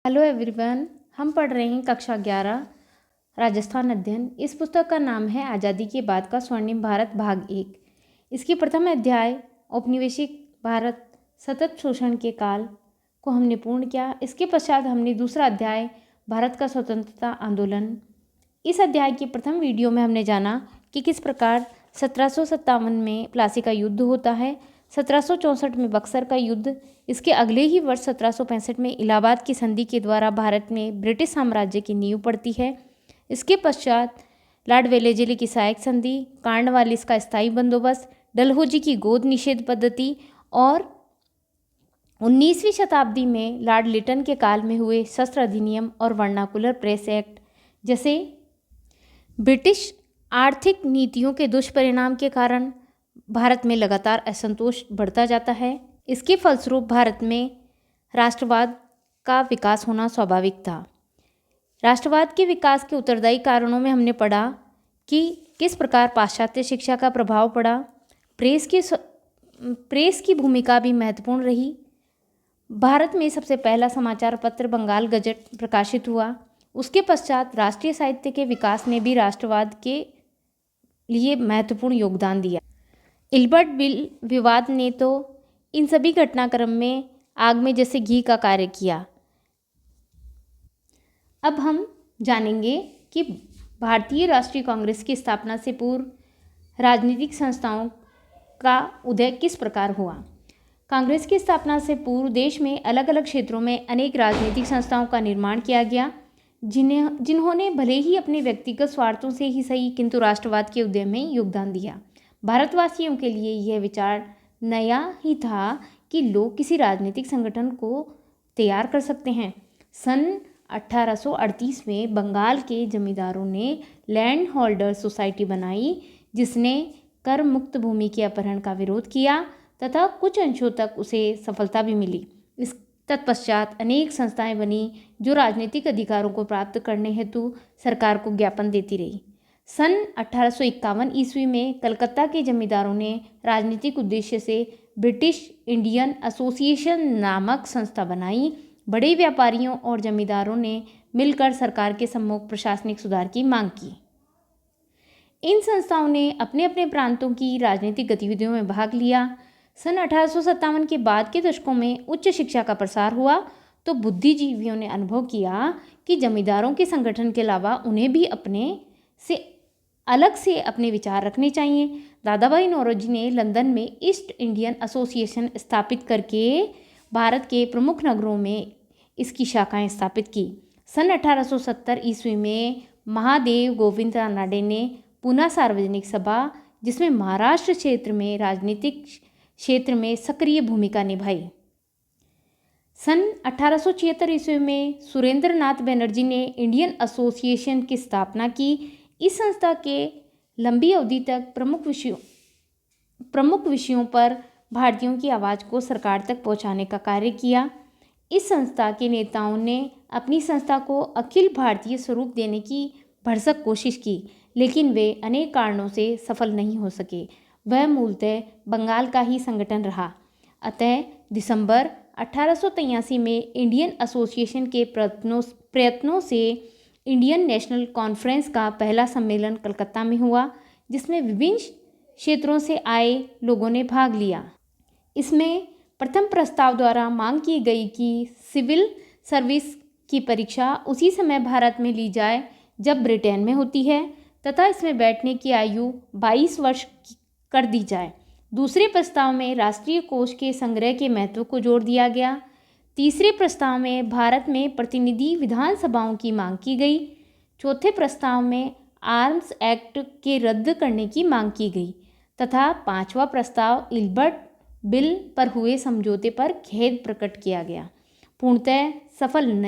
Hello everyone. हम पढ़ रहे हैं कक्षा 11 राजस्थान अध्ययन। इस पुस्तक का नाम है आज़ादी के बाद का स्वर्णिम भारत भाग 1। इसकी प्रथम अध्याय औपनिवेशिक भारत सतत शोषण के काल को हमने पूर्ण किया। इसके पश्चात हमने दूसरा अध्याय भारत का स्वतंत्रता आंदोलन। इस अध्याय की प्रथम वीडियो में हमने जाना कि किस प्रकार 1757 में प्लासी का युद्ध होता है, 1764 में बक्सर का युद्ध, इसके अगले ही वर्ष 1765 में इलाहाबाद की संधि के द्वारा भारत में ब्रिटिश साम्राज्य की नींव पड़ती है। इसके पश्चात लॉर्ड वेलेस्ली की सहायक संधि, कॉर्नवालिस का स्थायी बंदोबस्त, डलहौजी की गोद निषेध पद्धति और 19वीं शताब्दी में लॉर्ड लिटन के काल में हुए शस्त्र अधिनियम और वर्नाकुलर प्रेस एक्ट जैसे ब्रिटिश आर्थिक नीतियों के दुष्परिणाम के कारण भारत में लगातार असंतोष बढ़ता जाता है। इसके फलस्वरूप भारत में राष्ट्रवाद का विकास होना स्वाभाविक था। राष्ट्रवाद के विकास के उत्तरदायी कारणों में हमने पढ़ा कि किस प्रकार पाश्चात्य शिक्षा का प्रभाव पड़ा, प्रेस की भूमिका भी महत्वपूर्ण रही। भारत में सबसे पहला समाचार पत्र बंगाल गजट प्रकाशित हुआ। उसके पश्चात राष्ट्रीय साहित्य के विकास ने भी राष्ट्रवाद के लिए महत्वपूर्ण योगदान दिया। इल्बर्ट बिल विवाद ने तो इन सभी घटनाक्रम में आग में जैसे घी का कार्य किया। अब हम जानेंगे कि भारतीय राष्ट्रीय कांग्रेस की स्थापना से पूर्व राजनीतिक संस्थाओं का उदय किस प्रकार हुआ। कांग्रेस की स्थापना से पूर्व देश में अलग अलग क्षेत्रों में अनेक राजनीतिक संस्थाओं का निर्माण किया गया, जिन्होंने भले ही अपने व्यक्तिगत स्वार्थों से ही सही किंतु राष्ट्रवाद के उदय में योगदान दिया। भारतवासियों के लिए यह विचार नया ही था कि लोग किसी राजनीतिक संगठन को तैयार कर सकते हैं। सन 1838 में बंगाल के जमींदारों ने लैंड होल्डर सोसाइटी बनाई, जिसने कर मुक्त भूमि के अपहरण का विरोध किया तथा कुछ अंशों तक उसे सफलता भी मिली। इस तत्पश्चात अनेक संस्थाएं बनी जो राजनीतिक अधिकारों को प्राप्त करने हेतु सरकार को ज्ञापन देती रही। सन 1851 ईस्वी में कलकत्ता के जमींदारों ने राजनीतिक उद्देश्य से ब्रिटिश इंडियन एसोसिएशन नामक संस्था बनाई। बड़े व्यापारियों और जमींदारों ने मिलकर सरकार के सम्मुख प्रशासनिक सुधार की मांग की। इन संस्थाओं ने अपने अपने प्रांतों की राजनीतिक गतिविधियों में भाग लिया। सन 1857 के बाद के दशकों में उच्च शिक्षा का प्रसार हुआ तो बुद्धिजीवियों ने अनुभव किया कि जमींदारों के संगठन के अलावा उन्हें भी अलग से अपने विचार रखने चाहिए। दादाभाई नौरोजी ने लंदन में ईस्ट इंडियन एसोसिएशन स्थापित करके भारत के प्रमुख नगरों में इसकी शाखाएं स्थापित की। सन 1870 ईस्वी में महादेव गोविंद रानडे ने पुनः सार्वजनिक सभा, जिसमें महाराष्ट्र क्षेत्र में राजनीतिक क्षेत्र में सक्रिय भूमिका निभाई। सन 1876 ईस्वी में सुरेंद्र नाथ बनर्जी ने इंडियन एसोसिएशन की स्थापना की। इस संस्था के लंबी अवधि तक प्रमुख विषयों पर भारतीयों की आवाज़ को सरकार तक पहुंचाने का कार्य किया। इस संस्था के नेताओं ने अपनी संस्था को अखिल भारतीय स्वरूप देने की भरसक कोशिश की, लेकिन वे अनेक कारणों से सफल नहीं हो सके। वह मूलतः बंगाल का ही संगठन रहा। अतः दिसंबर 1883 में इंडियन एसोसिएशन के प्रयत्नों से इंडियन नेशनल कॉन्फ्रेंस का पहला सम्मेलन कलकत्ता में हुआ, जिसमें विभिन्न क्षेत्रों से आए लोगों ने भाग लिया। इसमें प्रथम प्रस्ताव द्वारा मांग की गई कि सिविल सर्विस की परीक्षा उसी समय भारत में ली जाए जब ब्रिटेन में होती है तथा इसमें बैठने की आयु 22 वर्ष कर दी जाए। दूसरे प्रस्ताव में राष्ट्रीय कोष के संग्रह के महत्व को जोर दिया गया। तीसरे प्रस्ताव में भारत में प्रतिनिधि विधानसभाओं की मांग की गई। चौथे प्रस्ताव में आर्म्स एक्ट के रद्द करने की मांग की गई तथा पांचवा प्रस्ताव इल्बर्ट बिल पर हुए समझौते पर खेद प्रकट किया गया। पूर्णतः सफल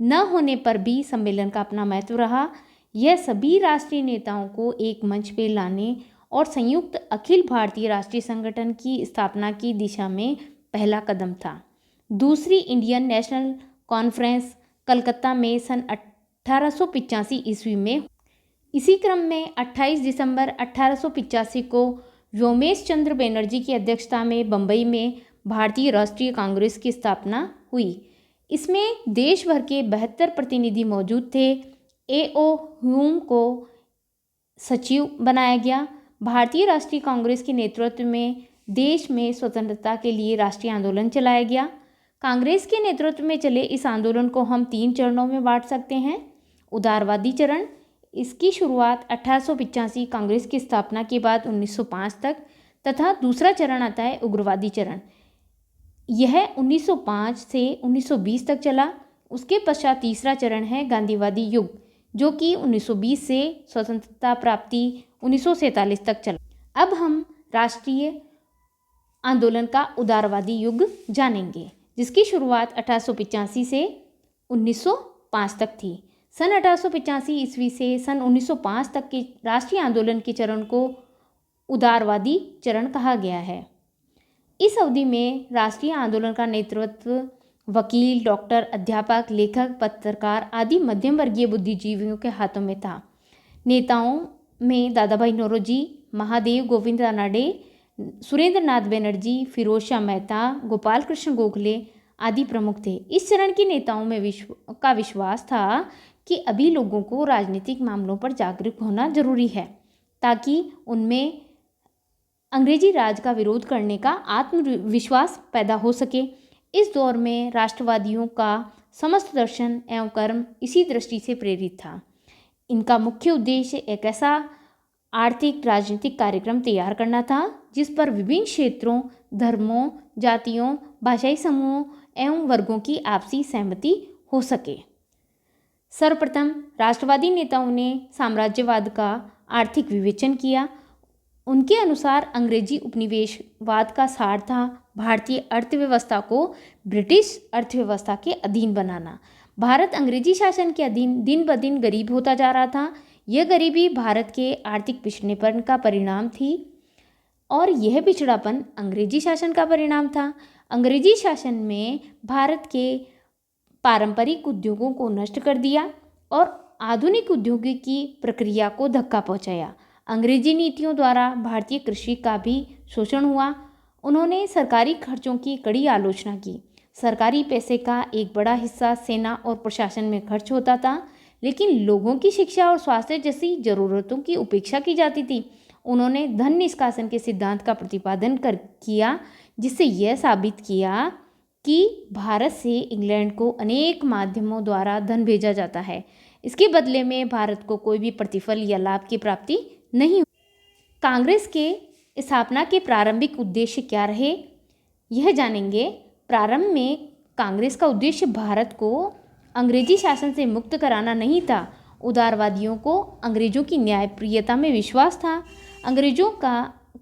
न होने पर भी सम्मेलन का अपना महत्व रहा। यह सभी राष्ट्रीय नेताओं को एक मंच पर लाने और संयुक्त अखिल भारतीय राष्ट्रीय संगठन की स्थापना की दिशा में पहला कदम था। दूसरी इंडियन नेशनल कॉन्फ्रेंस कलकत्ता में सन 1885 ईस्वी में। इसी क्रम में 28 दिसंबर 1885 को व्योमेश चंद्र बनर्जी की अध्यक्षता में बम्बई में भारतीय राष्ट्रीय कांग्रेस की स्थापना हुई। इसमें देश भर के 72 प्रतिनिधि मौजूद थे। A.O. ह्यूम को सचिव बनाया गया। भारतीय राष्ट्रीय कांग्रेस के नेतृत्व में देश में स्वतंत्रता के लिए राष्ट्रीय आंदोलन चलाया गया। कांग्रेस के नेतृत्व में चले इस आंदोलन को हम 3 चरणों में बांट सकते हैं। उदारवादी चरण, इसकी शुरुआत 1885 कांग्रेस की स्थापना के बाद 1905 तक, तथा दूसरा चरण आता है उग्रवादी चरण। यह 1905 से 1920 तक चला। उसके पश्चात तीसरा चरण है गांधीवादी युग, जो कि 1920 से स्वतंत्रता प्राप्ति 1947 तक चला। अब हम राष्ट्रीय आंदोलन का उदारवादी युग जानेंगे, जिसकी शुरुआत 1885 से 1905 तक थी। सन 1885 ईस्वी से सन 1905 तक के राष्ट्रीय आंदोलन के चरण को उदारवादी चरण कहा गया है। इस अवधि में राष्ट्रीय आंदोलन का नेतृत्व वकील, डॉक्टर, अध्यापक, लेखक, पत्रकार आदि मध्यम वर्गीय बुद्धिजीवियों के हाथों में था। नेताओं में दादा भाई नौरोजी, महादेव गोविंद रानडे, सुरेंद्र नाथ बनर्जी, फिरोज शाह मेहता, गोपाल कृष्ण गोखले आदि प्रमुख थे। इस चरण के नेताओं में विश्वास था कि अभी लोगों को राजनीतिक मामलों पर जागरूक होना जरूरी है, ताकि उनमें अंग्रेजी राज का विरोध करने का आत्मविश्वास पैदा हो सके। इस दौर में राष्ट्रवादियों का समस्त दर्शन एवं कर्म इसी दृष्टि से प्रेरित था। इनका मुख्य उद्देश्य एक ऐसा आर्थिक राजनीतिक कार्यक्रम तैयार करना था जिस पर विभिन्न क्षेत्रों, धर्मों, जातियों, भाषाई समूहों एवं वर्गों की आपसी सहमति हो सके। सर्वप्रथम राष्ट्रवादी नेताओं ने साम्राज्यवाद का आर्थिक विवेचन किया। उनके अनुसार अंग्रेजी उपनिवेशवाद का सार था भारतीय अर्थव्यवस्था को ब्रिटिश अर्थव्यवस्था के अधीन बनाना। भारत अंग्रेजी शासन के अधीन दिन ब दिन गरीब होता जा रहा था। यह गरीबी भारत के आर्थिक पिछड़ेपन का परिणाम थी और यह पिछड़ापन अंग्रेजी शासन का परिणाम था। अंग्रेजी शासन में भारत के पारंपरिक उद्योगों को नष्ट कर दिया और आधुनिक उद्योगों की प्रक्रिया को धक्का पहुंचाया। अंग्रेजी नीतियों द्वारा भारतीय कृषि का भी शोषण हुआ। उन्होंने सरकारी खर्चों की कड़ी आलोचना की। सरकारी पैसे का एक बड़ा हिस्सा सेना और प्रशासन में खर्च होता था, लेकिन लोगों की शिक्षा और स्वास्थ्य जैसी जरूरतों की उपेक्षा की जाती थी। उन्होंने धन निष्कासन के सिद्धांत का प्रतिपादन किया, जिससे यह साबित किया कि भारत से इंग्लैंड को अनेक माध्यमों द्वारा धन भेजा जाता है। इसके बदले में भारत को कोई भी प्रतिफल या लाभ की प्राप्ति नहीं। कांग्रेस के स्थापना के प्रारंभिक उद्देश्य क्या रहे, यह जानेंगे। प्रारंभ में कांग्रेस का उद्देश्य भारत को अंग्रेजी शासन से मुक्त कराना नहीं था। उदारवादियों को अंग्रेजों की न्यायप्रियता में विश्वास था।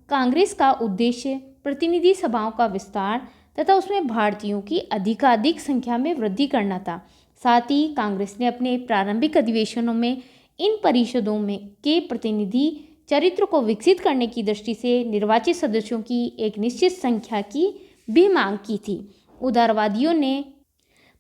कांग्रेस का उद्देश्य प्रतिनिधि सभाओं का विस्तार तथा उसमें भारतीयों की अधिकाधिक संख्या में वृद्धि करना था। साथ ही कांग्रेस ने अपने प्रारंभिक अधिवेशनों में इन परिषदों में के प्रतिनिधि चरित्र को विकसित करने की दृष्टि से निर्वाचित सदस्यों की एक निश्चित संख्या की भी मांग की थी। उदारवादियों ने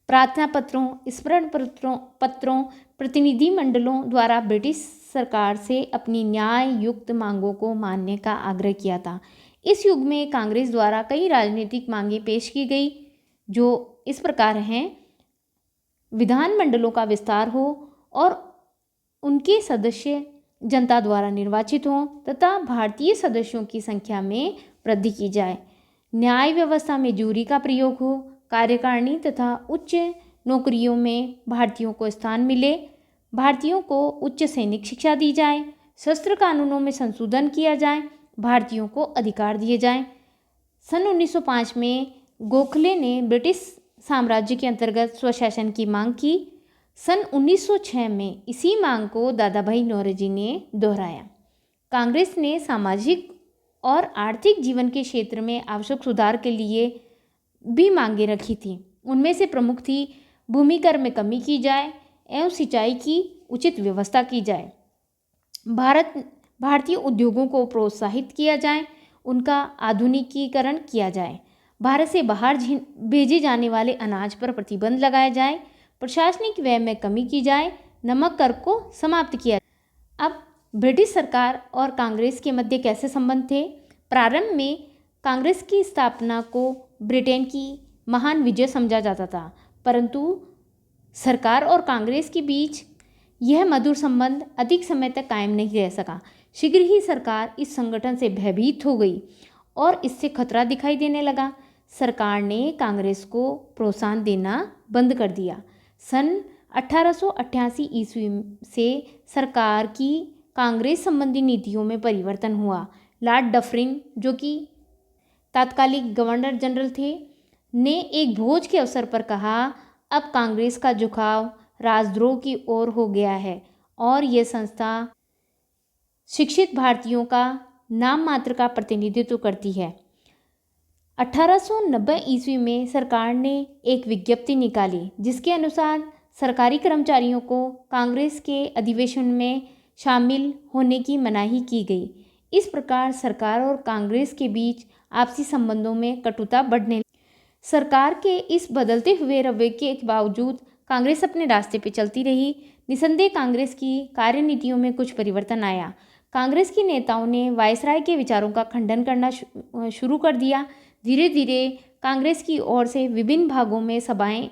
प्रार्थना पत्रों, स्मरण पत्रों, प्रतिनिधि मंडलों द्वारा ब्रिटिश सरकार से अपनी न्याय युक्त मांगों को मानने का आग्रह किया था। इस युग में कांग्रेस द्वारा कई राजनीतिक मांगें पेश की गई, जो इस प्रकार हैं। विधानमंडलों का विस्तार हो और उनके सदस्य जनता द्वारा निर्वाचित हों तथा भारतीय सदस्यों की संख्या में वृद्धि की जाए। न्याय व्यवस्था में जूरी का प्रयोग हो। कार्यकारिणी तथा उच्च नौकरियों में भारतीयों को स्थान मिले। भारतीयों को उच्च सैनिक शिक्षा दी जाए। शस्त्र कानूनों में संशोधन किया जाए। भारतीयों को अधिकार दिए जाएं। सन 1905 में गोखले ने ब्रिटिश साम्राज्य के अंतर्गत स्वशासन की मांग की। सन 1906 में इसी मांग को दादा भाई नौरोजी ने दोहराया। कांग्रेस ने सामाजिक और आर्थिक जीवन के क्षेत्र में आवश्यक सुधार के लिए भी मांगें रखी थी। उनमें से प्रमुख थी भूमि कर में कमी की जाए एवं सिंचाई की उचित व्यवस्था की जाए। भारतीय उद्योगों को प्रोत्साहित किया जाए, उनका आधुनिकीकरण किया जाए। भारत से बाहर भेजे जाने वाले अनाज पर प्रतिबंध लगाया जाए। प्रशासनिक व्यय में कमी की जाए। नमक कर को समाप्त किया जाए। अब ब्रिटिश सरकार और कांग्रेस के मध्य कैसे संबंध थे? प्रारंभ में कांग्रेस की स्थापना को ब्रिटेन की महान विजय समझा जाता था, परंतु सरकार और कांग्रेस के बीच यह मधुर संबंध अधिक समय तक कायम नहीं रह सका। शीघ्र ही सरकार इस संगठन से भयभीत हो गई और इससे खतरा दिखाई देने लगा। सरकार ने कांग्रेस को प्रोत्साहन देना बंद कर दिया। सन 1888 ईस्वी से सरकार की कांग्रेस संबंधी नीतियों में परिवर्तन हुआ। लॉर्ड डफरिन, जो कि तात्कालिक गवर्नर जनरल थे, ने एक भोज के अवसर पर कहा, अब कांग्रेस का झुकाव राजद्रोह की ओर हो गया है और यह संस्था शिक्षित भारतीयों का नाम मात्र का प्रतिनिधित्व करती है। 1890 ईस्वी में सरकार ने एक विज्ञप्ति निकाली जिसके अनुसार सरकारी कर्मचारियों को कांग्रेस के अधिवेशन में शामिल होने की मनाही की गई। इस प्रकार सरकार और कांग्रेस के बीच आपसी संबंधों में कटुता बढ़ने लगी। सरकार के इस बदलते हुए रवैये के बावजूद कांग्रेस अपने रास्ते पर चलती रही। निसंदेह कांग्रेस की कार्यनीतियों में कुछ परिवर्तन आया। कांग्रेस के नेताओं ने वायसराय के विचारों का खंडन करना शुरू कर दिया। धीरे धीरे कांग्रेस की ओर से विभिन्न भागों में सभाएं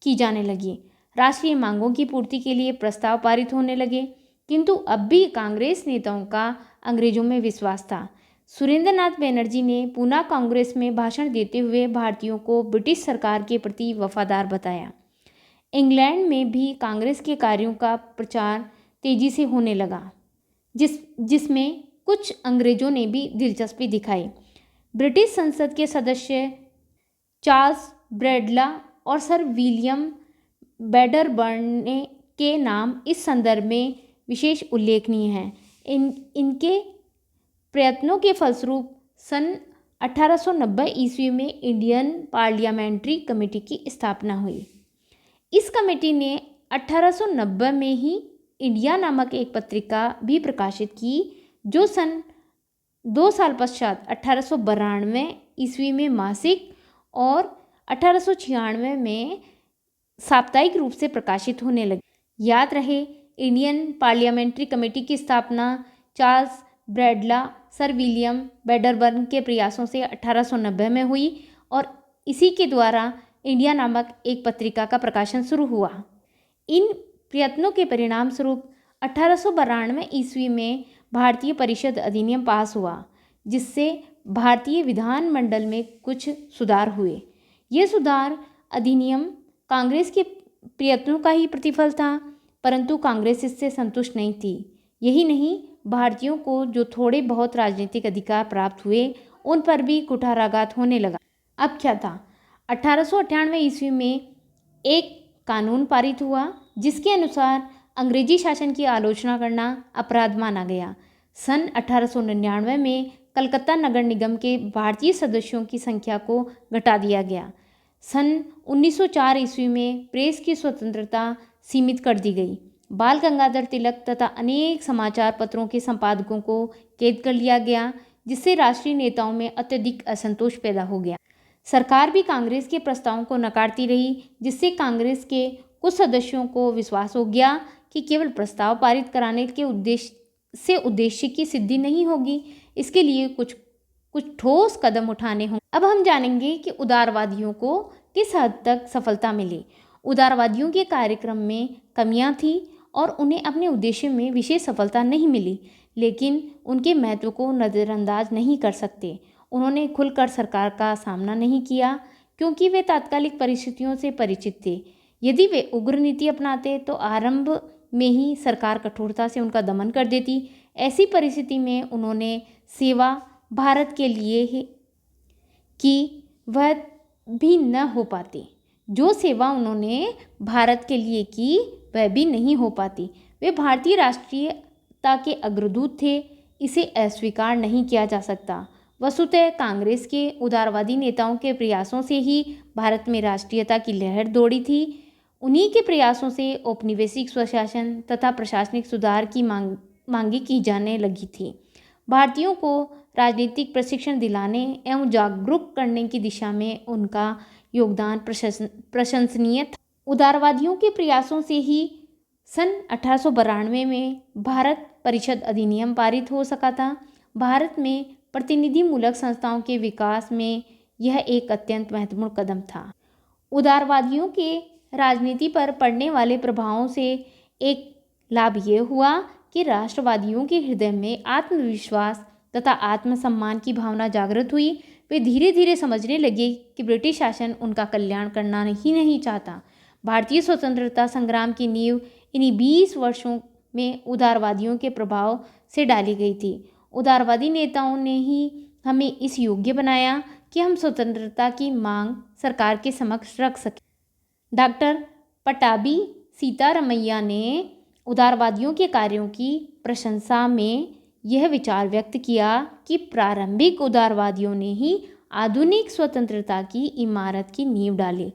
की जाने लगी। राष्ट्रीय मांगों की पूर्ति के लिए प्रस्ताव पारित होने लगे, किंतु अब भी कांग्रेस नेताओं का अंग्रेजों में विश्वास था। सुरेंद्रनाथ बनर्जी ने पूना कांग्रेस में भाषण देते हुए भारतीयों को ब्रिटिश सरकार के प्रति वफादार बताया। इंग्लैंड में भी कांग्रेस के कार्यों का प्रचार तेजी से होने लगा, जिसमें कुछ अंग्रेजों ने भी दिलचस्पी दिखाई। ब्रिटिश संसद के सदस्य चार्ल्स ब्रैडला और सर विलियम बैडरबर्न के नाम इस संदर्भ में विशेष उल्लेखनीय हैं। इनके प्रयत्नों के फलस्वरूप सन 1890 ईस्वी में इंडियन पार्लियामेंट्री कमेटी की स्थापना हुई। इस कमेटी ने 1890 में ही इंडिया नामक एक पत्रिका भी प्रकाशित की, जो सन 2 साल पश्चात 1892 ईस्वी में मासिक और 1896 में साप्ताहिक रूप से प्रकाशित होने लगी। याद रहे, इंडियन पार्लियामेंट्री कमेटी की स्थापना चार्ल्स ब्रैडला, सर विलियम बैडरबर्न के प्रयासों से 1890 में हुई और इसी के द्वारा इंडिया नामक एक पत्रिका का प्रकाशन शुरू हुआ। इन प्रयत्नों के परिणाम स्वरूप 1892 ईस्वी में भारतीय परिषद अधिनियम पास हुआ, जिससे भारतीय विधानमंडल में कुछ सुधार हुए। ये सुधार अधिनियम कांग्रेस के प्रयत्नों का ही प्रतिफल था, परंतु कांग्रेस इससे संतुष्ट नहीं थी। यही नहीं, भारतीयों को जो थोड़े बहुत राजनीतिक अधिकार प्राप्त हुए, उन पर भी कुठाराघात होने लगा। अब क्या था? 1898 ईस्वी में एक कानून पारित हुआ जिसके अनुसार अंग्रेजी शासन की आलोचना करना अपराध माना गया। सन 1899 में कलकत्ता नगर निगम के भारतीय सदस्यों की संख्या को घटा दिया गया। सन 1904 ईस्वी में प्रेस की स्वतंत्रता सीमित कर दी गई। बाल गंगाधर तिलक तथा अनेक समाचार पत्रों के संपादकों को कैद कर लिया गया, जिससे राष्ट्रीय नेताओं में अत्यधिक असंतोष पैदा हो गया। सरकार भी कांग्रेस के प्रस्तावों को नकारती रही, जिससे कांग्रेस के कुछ सदस्यों को विश्वास हो गया कि केवल प्रस्ताव पारित कराने के उद्देश्य की सिद्धि नहीं होगी, इसके लिए कुछ ठोस कदम उठाने होंगे। अब हम जानेंगे कि उदारवादियों को किस हद तक सफलता मिली। उदारवादियों के कार्यक्रम में कमियां थीं और उन्हें अपने उद्देश्य में विशेष सफलता नहीं मिली, लेकिन उनके महत्व को नज़रअंदाज नहीं कर सकते। उन्होंने खुलकर सरकार का सामना नहीं किया, क्योंकि वे तात्कालिक परिस्थितियों से परिचित थे। यदि वे उग्र नीति अपनाते तो आरंभ में ही सरकार कठोरता से उनका दमन कर देती। ऐसी परिस्थिति में उन्होंने सेवा भारत के लिए ही कि वह भी न हो पाती। जो सेवा उन्होंने भारत के लिए की वह भी नहीं हो पाती। वे भारतीय राष्ट्रीयता के अग्रदूत थे, इसे अस्वीकार नहीं किया जा सकता। वस्तुतः कांग्रेस के उदारवादी नेताओं के प्रयासों से ही भारत में राष्ट्रीयता की लहर दौड़ी थी। उन्हीं के प्रयासों से औपनिवेशिक स्वशासन तथा प्रशासनिक सुधार की मांगी की जाने लगी थी। भारतीयों को राजनीतिक प्रशिक्षण दिलाने एवं जागरूक करने की दिशा में उनका योगदान प्रशंसनीय था। उदारवादियों के प्रयासों से ही सन 1892 में भारत परिषद अधिनियम पारित हो सका था। भारत में प्रतिनिधिमूलक संस्थाओं के विकास में यह एक अत्यंत महत्वपूर्ण कदम था। उदारवादियों के राजनीति पर पड़ने वाले प्रभावों से एक लाभ ये हुआ कि राष्ट्रवादियों के हृदय में आत्मविश्वास तथा आत्मसम्मान की भावना जागृत हुई। वे धीरे धीरे समझने लगे कि ब्रिटिश शासन उनका कल्याण करना ही नहीं चाहता। भारतीय स्वतंत्रता संग्राम की नींव इन्हीं 20 वर्षों में उदारवादियों के प्रभाव से डाली गई थी। उदारवादी नेताओं ने ही हमें इस योग्य बनाया कि हम स्वतंत्रता की मांग सरकार के समक्ष रख सकें। डॉक्टर पट्टाभी सीतारमैया ने उदारवादियों के कार्यों की प्रशंसा में यह विचार व्यक्त किया कि प्रारंभिक उदारवादियों ने ही आधुनिक स्वतंत्रता की इमारत की नींव डाली।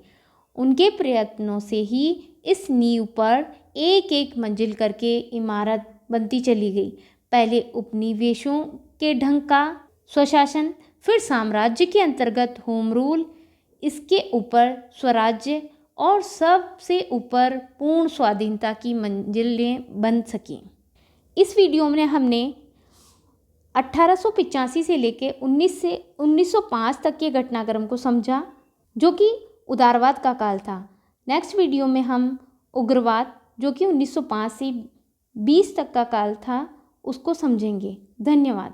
उनके प्रयत्नों से ही इस नींव पर एक एक मंजिल करके इमारत बनती चली गई। पहले उपनिवेशों के ढंग का स्वशासन, फिर साम्राज्य के अंतर्गत होम रूल, इसके ऊपर स्वराज्य और सबसे ऊपर पूर्ण स्वाधीनता की मंजिलें बन सकीं। इस वीडियो में हमने 1885 से लेकर 1905 तक के घटनाक्रम को समझा, जो कि उदारवाद का काल था। नेक्स्ट वीडियो में हम उग्रवाद, जो कि 1905 से 20 तक का काल था, उसको समझेंगे। धन्यवाद।